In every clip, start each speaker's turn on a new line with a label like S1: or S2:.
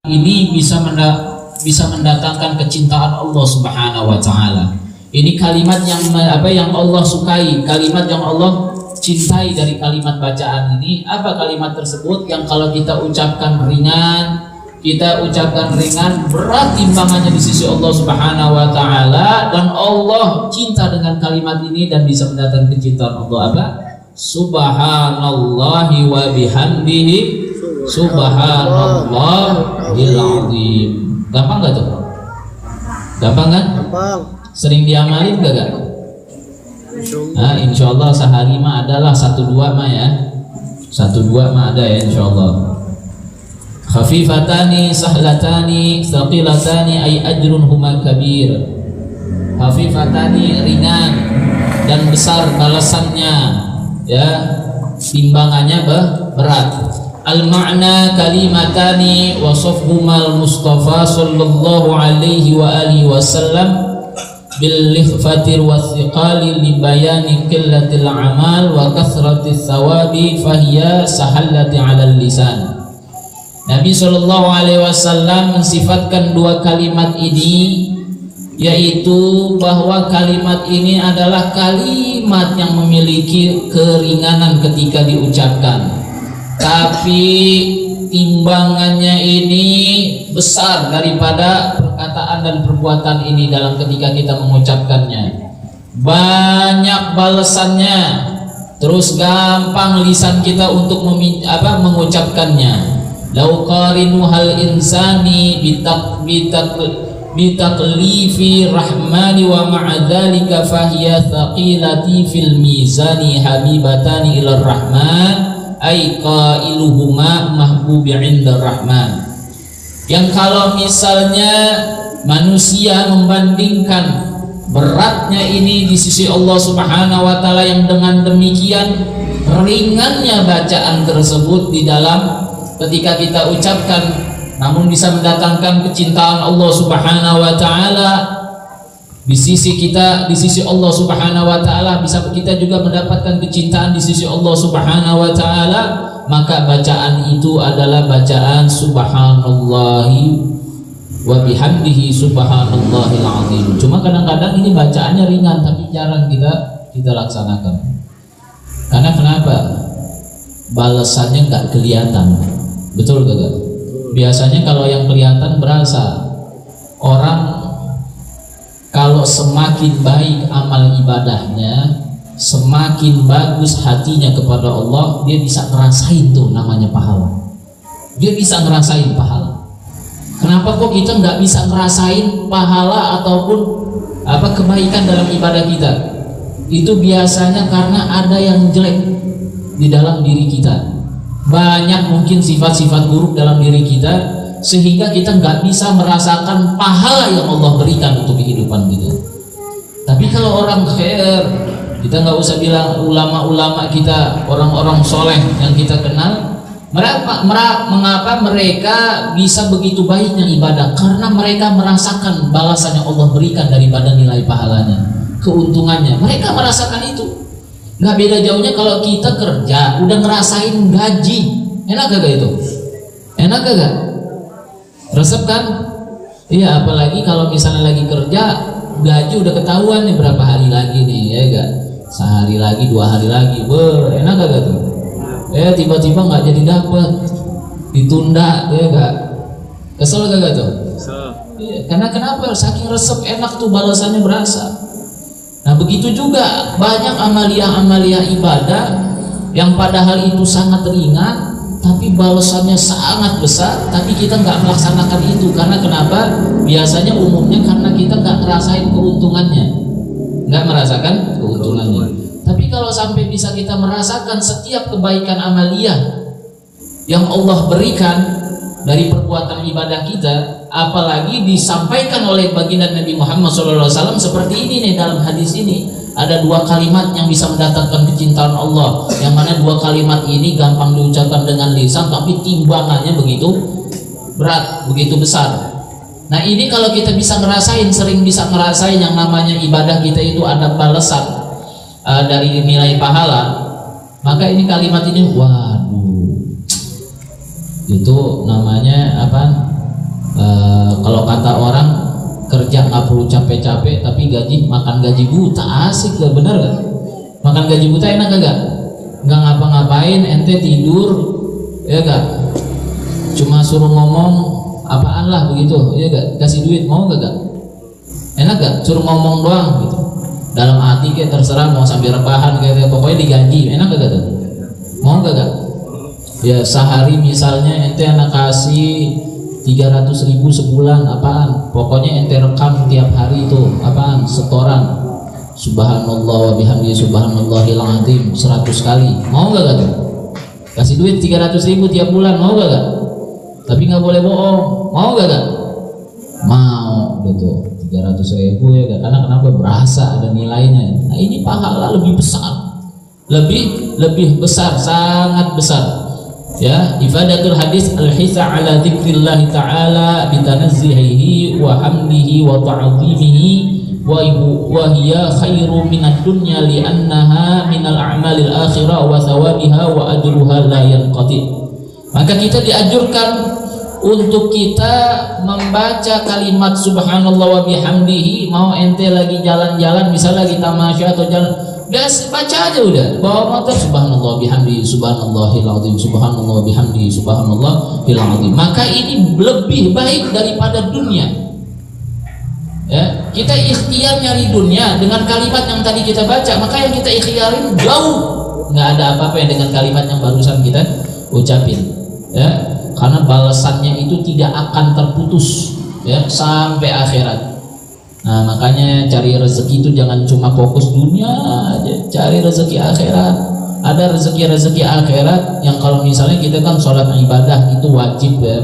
S1: Ini bisa mendatangkan kecintaan Allah Subhanahu wa taala. Ini kalimat yang Allah sukai, kalimat yang Allah cintai dari kalimat bacaan ini. Apa kalimat tersebut? Yang kalau kita ucapkan ringan, berat timbangannya di sisi Allah Subhanahu wa taala, dan Allah cinta dengan kalimat ini dan bisa mendatangkan kecintaan Allah. Apa? Subhanallahi wa bihamdihi subhanallahil azim. Gampang gak tuh? Gampang kan?
S2: Gampang.
S1: Sering diamalin gak? Nah, insyaallah sehari mah adalah 1-2 mah ya. 1-2 mah ada ya insyaallah. Khafifatani sahlatani thaqilatani ay ajrun huma kabir. Khafifatani ringan dan besar balasannya, ya, timbangannya berat. Al-ma'na kalimatani wasafhumal Mustafa sallallahu alaihi wa alihi wasallam bil likhfatir wathiqali li bayani qillatil amal wa kathratis thawabi fahiya sahallati 'alal lisan. Nabi sallallahu alaihi wasallam mensifatkan dua kalimat ini, yaitu bahwa kalimat ini adalah kalimat yang memiliki keringanan ketika diucapkan, tapi timbangannya ini besar daripada perkataan dan perbuatan ini dalam ketika kita mengucapkannya. Banyak balasannya, terus gampang lisan kita untuk mengucapkannya. Lau qarinu hal insani bitaklifi rahmani wa ma'adzalika fahiya thaqilati fil mizani habibatani ilar rahman ay qailuhuma mahbubi 'inda rahman. Yang kalau misalnya manusia membandingkan beratnya ini di sisi Allah Subhanahu wa taala, yang dengan demikian ringannya bacaan tersebut di dalam ketika kita ucapkan, namun bisa mendatangkan kecintaan Allah Subhanahu wa taala di sisi kita, di sisi Allah Subhanahu wa taala, bisa kita juga mendapatkan kecintaan di sisi Allah Subhanahu wa taala, maka bacaan itu adalah bacaan subhanallahi wa bihamdihi subhanallahil azim. Cuma kadang-kadang ini bacaannya ringan tapi jarang kita laksanakan. Karena kenapa? Balasannya nggak kelihatan. Betul gak? Biasanya kalau yang kelihatan berasa. Orang kalau semakin baik amal ibadahnya, semakin bagus hatinya kepada Allah, dia bisa ngerasain tuh namanya pahala. Dia bisa ngerasain pahala. Kenapa kok kita nggak bisa ngerasain pahala ataupun kebaikan dalam ibadah kita? Itu biasanya karena ada yang jelek di dalam diri kita. Banyak mungkin sifat-sifat buruk dalam diri kita, sehingga kita nggak bisa merasakan pahala yang Allah berikan untuk kehidupan kita. Tapi kalau orang khair, kita nggak usah bilang ulama-ulama kita, orang-orang soleh yang kita kenal, mengapa mereka bisa begitu baiknya ibadah? Karena mereka merasakan balasan yang Allah berikan daripada nilai pahalanya, keuntungannya. Mereka merasakan itu. Nggak beda jauhnya kalau kita kerja udah ngerasain gaji, enak gak itu? Enak gak? Resep kan? Iya, apalagi kalau misalnya lagi kerja, gaji udah ketahuan nih berapa hari lagi nih, ya gak? Sehari lagi, 2 hari lagi, enak gak tuh? Tiba-tiba nggak jadi dapet, ditunda, ya gak? Kesel gak tuh? Iya, karena kenapa? Saking resep enak tuh balasannya berasa. Nah begitu juga banyak amalia-amalia ibadah yang padahal itu sangat ringan, tapi balasannya sangat besar, tapi kita nggak melaksanakan itu. Karena kenapa? Biasanya umumnya karena kita nggak ngerasain keuntungannya, nggak merasakan keuntungannya. Tapi kalau sampai bisa kita merasakan setiap kebaikan amalia yang Allah berikan dari perbuatan ibadah kita, apalagi disampaikan oleh baginda Nabi Muhammad SAW seperti ini nih, dalam hadis ini ada 2 kalimat yang bisa mendatangkan kecintaan Allah, yang mana 2 kalimat ini gampang diucapkan dengan lisan tapi timbangannya begitu berat, begitu besar. Nah ini kalau kita bisa ngerasain, sering bisa ngerasain yang namanya ibadah kita itu ada balasan dari nilai pahala, Maka ini kalimat ini, waduh, itu namanya apa? Kalau kata orang, kerja nggak perlu capek-capek tapi makan gaji buta. Asik gak, bener gak? Makan gaji buta enak gak? Nggak ngapa-ngapain, ente tidur, ya gak? Cuma suruh ngomong apaan lah begitu, ya gak? Kasih duit, mau gak? Enak gak? Suruh ngomong doang gitu. Dalam hati kayak terserah, mau sambil rebahan kayak pokoknya digaji, enak gak? Mau gak? Ya sehari misalnya ente anak kasih 300.000 sebulan, apaan? Pokoknya ente rekam tiap hari itu, apaan? Setoran. Subhanallah wa bihamdihi subhanallahil azim 100 kali. Mau gak? Kasih duit 300.000 tiap bulan, mau gak? Tapi nggak boleh bohong. Mau gak? Mau gitu. 300.000 ya gak? Karena kenapa? Berasa ada nilainya. Nah ini pahala lebih besar, lebih besar, sangat besar. Ya, ifadatul hadis al-hisa ala dzikrillah ta'ala bitanazzihihi wa hamdihi wa ta'zimihi wa hiya khairu minad dunya li'annaha minal a'malil akhirah wa thawabiha wa ajruha la yanqati. Maka kita dianjurkan untuk kita membaca kalimat subhanallah wa bihamdihi. Mau ente lagi jalan-jalan, misalnya lagi tamasya atau jalan, gas baca aja udah, bawa motor subhanallah bihamdihi subhanallahil azim subhanallah bihamdihi subhanallahil azim. Maka ini lebih baik daripada dunia. Ya, kita ikhtiar nyari dunia dengan kalimat yang tadi kita baca, maka yang kita ikhtiarin jauh nggak ada apa-apa yang dengan kalimat yang barusan kita ucapin. Ya, karena balasannya itu tidak akan terputus ya sampai akhirat. Nah makanya cari rezeki itu jangan cuma fokus dunia aja, cari rezeki akhirat. Ada rezeki akhirat yang kalau misalnya kita kan sholat ibadah itu wajib ya,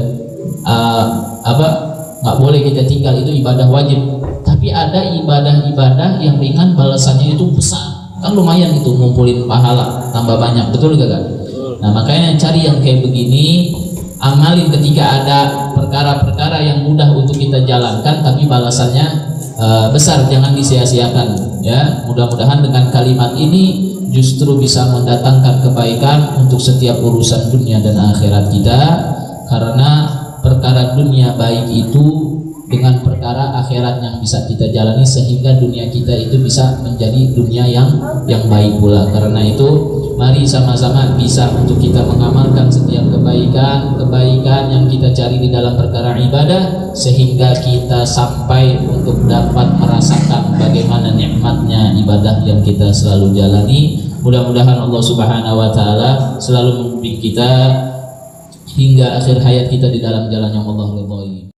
S1: nggak boleh kita tinggal, itu ibadah wajib. Tapi ada ibadah-ibadah yang ringan balasannya itu besar, kan lumayan itu ngumpulin pahala tambah banyak, betul gak kan? Nah makanya cari yang kayak begini, amalin ketika ada perkara-perkara yang mudah untuk kita jalankan tapi balasannya besar, jangan disia-siakan ya. Mudah-mudahan dengan kalimat ini justru bisa mendatangkan kebaikan untuk setiap urusan dunia dan akhirat kita, karena perkara dunia baik itu dengan perkara akhirat yang bisa kita jalani, sehingga dunia kita itu bisa menjadi dunia yang baik pula. Karena itu mari sama-sama bisa untuk kita mengamalkan setiap kebaikan yang kita cari di dalam perkara ibadah, sehingga kita sampai untuk dapat merasakan bagaimana nikmatnya ibadah yang kita selalu jalani. Mudah-mudahan Allah Subhanahu wa taala selalu membimbing kita hingga akhir hayat kita di dalam jalan yang Allah ridhoi.